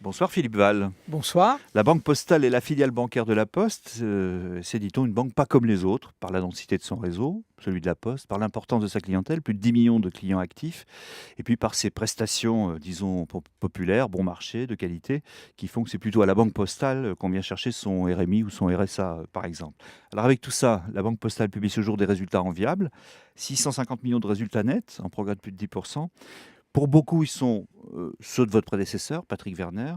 Bonsoir Philippe Val. Bonsoir. La Banque Postale est la filiale bancaire de la Poste. C'est, dit-on, une banque pas comme les autres, par la densité de son réseau, celui de la Poste, par l'importance de sa clientèle, plus de 10 millions de clients actifs, et puis par ses prestations, disons, populaires, bon marché, de qualité, qui font que c'est plutôt à la Banque Postale qu'on vient chercher son RMI ou son RSA, par exemple. Alors avec tout ça, la Banque Postale publie ce jour des résultats enviables, 650 millions de résultats nets, en progrès de plus de 10%. Pour beaucoup, ils sont ceux de votre prédécesseur, Patrick Werner.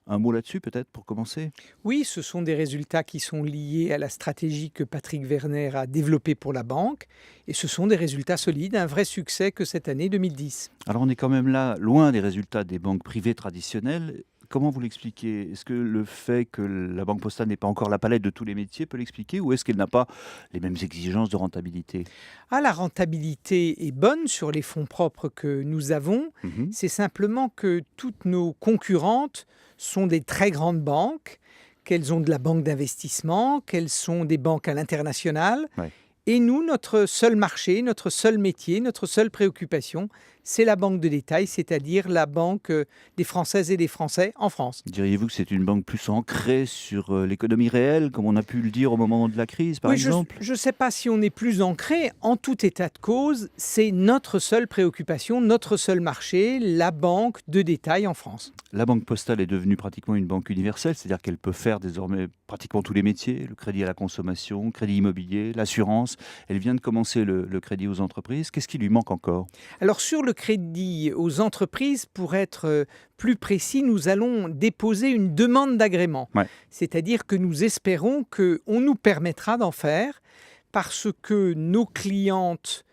Un mot là-dessus, peut-être, pour commencer? Oui, ce sont des résultats qui sont liés à la stratégie que Patrick Werner a développée pour la banque. Et ce sont des résultats solides, un vrai succès que cette année 2010. Alors, on est quand même là, loin des résultats des banques privées traditionnelles. Comment vous l'expliquez? Est-ce que le fait que la Banque Postale n'ait pas encore la palette de tous les métiers peut l'expliquer, ou est-ce qu'elle n'a pas les mêmes exigences de rentabilité? La rentabilité est bonne sur les fonds propres que nous avons. Mhm. C'est simplement que toutes nos concurrentes sont des très grandes banques, qu'elles ont de la banque d'investissement, qu'elles sont des banques à l'international. Ouais. Et nous, notre seul marché, notre seul métier, notre seule préoccupation, c'est la banque de détail, c'est-à-dire la banque des Françaises et des Français en France. Diriez-vous que c'est une banque plus ancrée sur l'économie réelle, comme on a pu le dire au moment de la crise, par Oui, exemple? je ne sais pas si on est plus ancré. En tout état de cause, c'est notre seule préoccupation, notre seul marché, la banque de détail en France. La Banque Postale est devenue pratiquement une banque universelle, c'est-à-dire qu'elle peut faire désormais pratiquement tous les métiers, le crédit à la consommation, le crédit immobilier, l'assurance. Elle vient de commencer le crédit aux entreprises. Qu'est-ce qui lui manque encore? Alors sur le crédit aux entreprises, pour être plus précis, nous allons déposer une demande d'agrément. Ouais. C'est-à-dire que nous espérons qu'on nous permettra d'en faire parce que nos clientes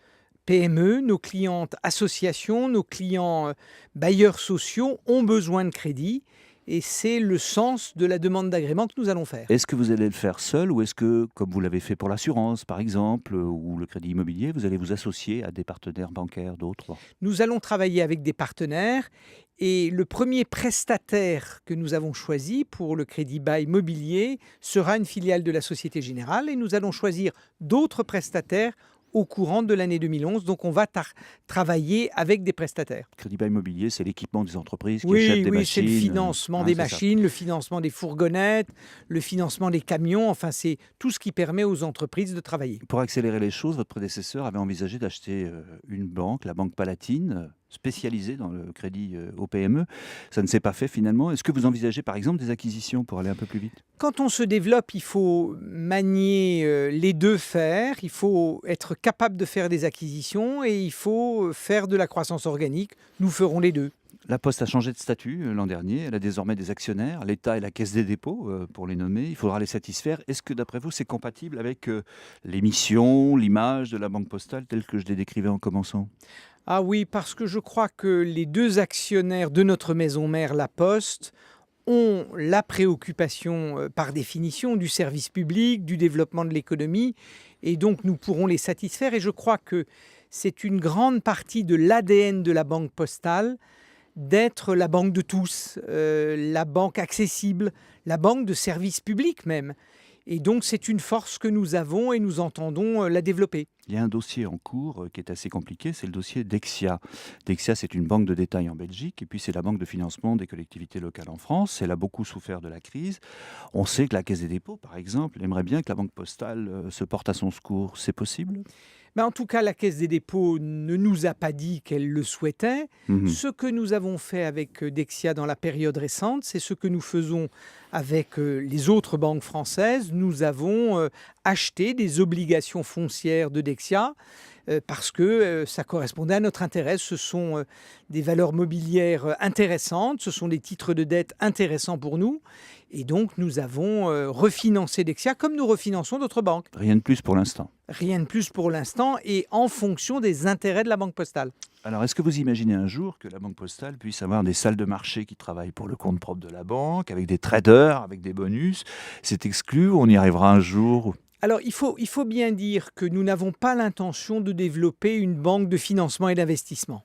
PME, nos clientes associations, nos clients bailleurs sociaux ont besoin de crédit. Et c'est le sens de la demande d'agrément que nous allons faire. Est-ce que vous allez le faire seul, ou est-ce que, comme vous l'avez fait pour l'assurance, par exemple, ou le crédit immobilier, vous allez vous associer à des partenaires bancaires, d'autres? Nous allons travailler avec des partenaires et le premier prestataire que nous avons choisi pour le crédit bail mobilier sera une filiale de la Société Générale et nous allons choisir d'autres prestataires au courant de l'année 2011. Donc, on va travailler avec des prestataires. Crédit bail immobilier, c'est l'équipement des entreprises qui achètent des Oui, machines. c'est le financement des C'est ça. machines, le financement des fourgonnettes, le financement des camions. Enfin, c'est tout ce qui permet aux entreprises de travailler. Pour accélérer les choses, votre prédécesseur avait envisagé d'acheter une banque, la Banque Palatine, spécialisée dans le crédit aux PME. Ça ne s'est pas fait finalement. Est-ce que vous envisagez par exemple des acquisitions pour aller un peu plus vite? Quand on se développe, il faut manier les deux fers. Il faut être capable de faire des acquisitions et il faut faire de la croissance organique. Nous ferons les deux. La Poste a changé de statut l'an dernier. Elle a désormais des actionnaires, l'État et la Caisse des dépôts, pour les nommer. Il faudra les satisfaire. Est-ce que, d'après vous, c'est compatible avec les missions, l'image de la Banque Postale telle que je l'ai décrivée en commençant? Ah oui, parce que je crois que les deux actionnaires de notre maison mère, la Poste, ont la préoccupation, par définition, du service public, du développement de l'économie. Et donc, nous pourrons les satisfaire. Et je crois que c'est une grande partie de l'ADN de la Banque Postale d'être la banque de tous, la banque accessible, la banque de service public même. Et donc, c'est une force que nous avons et nous entendons la développer. Il y a un dossier en cours qui est assez compliqué, c'est le dossier Dexia. Dexia, c'est une banque de détail en Belgique et puis c'est la banque de financement des collectivités locales en France. Elle a beaucoup souffert de la crise. On sait que la Caisse des dépôts, par exemple, aimerait bien que la Banque Postale se porte à son secours. C'est possible? Mais en tout cas, la Caisse des dépôts ne nous a pas dit qu'elle le souhaitait. Mhm. Ce que nous avons fait avec Dexia dans la période récente, c'est ce que nous faisons avec les autres banques françaises. Nous avons acheté des obligations foncières de Dexia parce que ça correspondait à notre intérêt. Ce sont des valeurs mobilières intéressantes, ce sont des titres de dette intéressants pour nous. Et donc, nous avons refinancé Dexia comme nous refinançons d'autres banques. Rien de plus pour l'instant. Rien de plus pour l'instant et en fonction des intérêts de la Banque Postale. Alors, est-ce que vous imaginez un jour que la Banque Postale puisse avoir des salles de marché qui travaillent pour le compte propre de la banque, avec des traders, avec des bonus? C'est exclu ou on y arrivera un jour? Alors, il faut bien dire que nous n'avons pas l'intention de développer une banque de financement et d'investissement.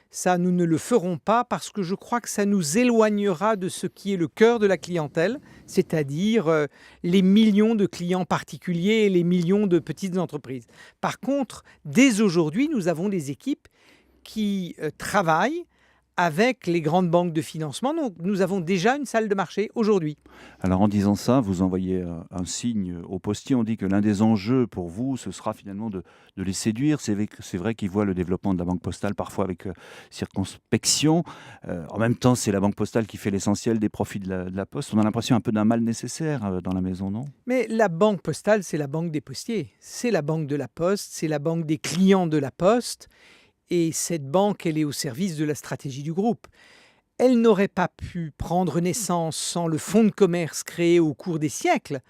Ça, nous ne le ferons pas parce que je crois que ça nous éloignera de ce qui est le cœur de la clientèle, c'est-à-dire les millions de clients particuliers et les millions de petites entreprises. Par contre, dès aujourd'hui, nous avons des équipes qui travaillent avec les grandes banques de financement. Donc, nous avons déjà une salle de marché aujourd'hui. Alors en disant ça, vous envoyez un signe aux postiers. On dit que l'un des enjeux pour vous, ce sera finalement de les séduire. C'est vrai qu'ils voient le développement de la banque postale parfois avec circonspection. En même temps, c'est la banque postale qui fait l'essentiel des profits de la Poste. On a l'impression un peu d'un mal nécessaire dans la maison, non? Mais la banque postale, c'est la banque des postiers. C'est la banque de la Poste, c'est la banque des clients de la Poste. Et cette banque, elle est au service de la stratégie du groupe. Elle n'aurait pas pu prendre naissance sans le fonds de commerce créé au cours des siècles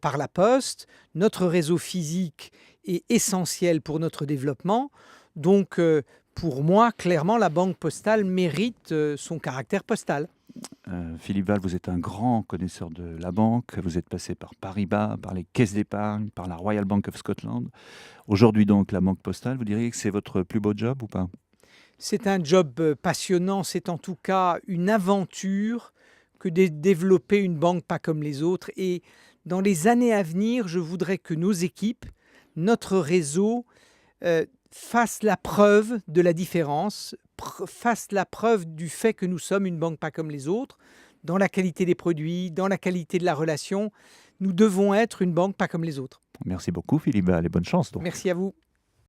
par la Poste. Notre réseau physique est essentiel pour notre développement. Donc, pour moi, clairement, la banque postale mérite son caractère postal. Philippe Val, vous êtes un grand connaisseur de la banque. Vous êtes passé par Paribas, par les caisses d'épargne, par la Royal Bank of Scotland. Aujourd'hui donc la banque postale, vous diriez que c'est votre plus beau job ou pas? C'est un job passionnant, c'est en tout cas une aventure que de développer une banque pas comme les autres. Et dans les années à venir, je voudrais que nos équipes, notre réseau, fassent la preuve de la différence, fassent la preuve du fait que nous sommes une banque pas comme les autres, dans la qualité des produits, dans la qualité de la relation. Nous devons être une banque pas comme les autres. Merci beaucoup Philippe Val et bonne chance donc. Merci à vous.